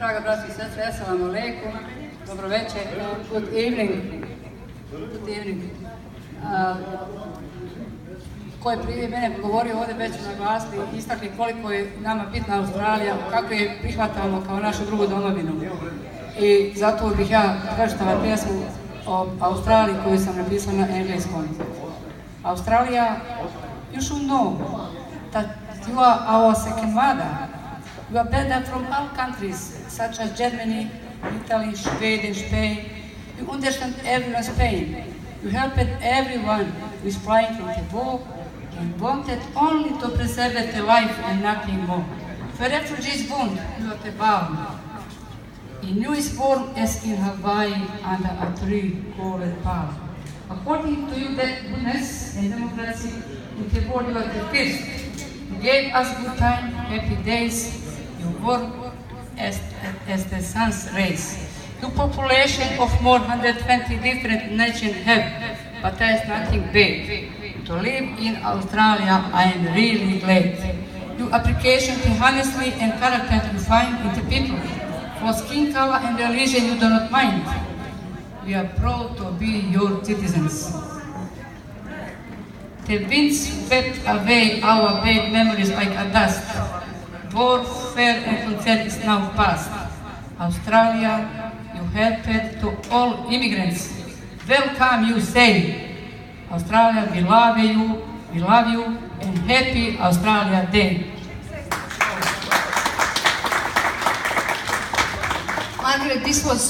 Draga braći i sestre, assalamu alaikum, dobro večer, good evening. Ko je prije mene govorio ovdje već naglasili i istakli koliko je nama bitna Australija, kako je prihvatamo kao našu drugu domovinu. I zato bih ja pročitala pjesmu o Australiji koju sam napisala na engleskom. Australia, you should know that you are our second mother. You are better from all countries, such as Germany, Italy, Sweden, Spain. You understand everyone's pain. You helped everyone who is flying from the war and wanted only to preserve the life and nothing more. For refugees wound, you are the bound. In you is born as in Hawaii under a tree called palm. According to you, that goodness and democracy in the world you are the first. You gave us good time, happy days. You work as the sun's rays. Your population of more than 120 different nations have, but there is nothing bad. To live in Australia, I am really glad. Your application to honesty and character you find in the people. For skin color and religion you do not mind. We are proud to be your citizens. The winds swept away our bad memories like a dust. Warfare and concern is now past. Australia, you helped to all immigrants. Welcome, you say. Australia, we love you, and happy Australia Day. Margaret, this was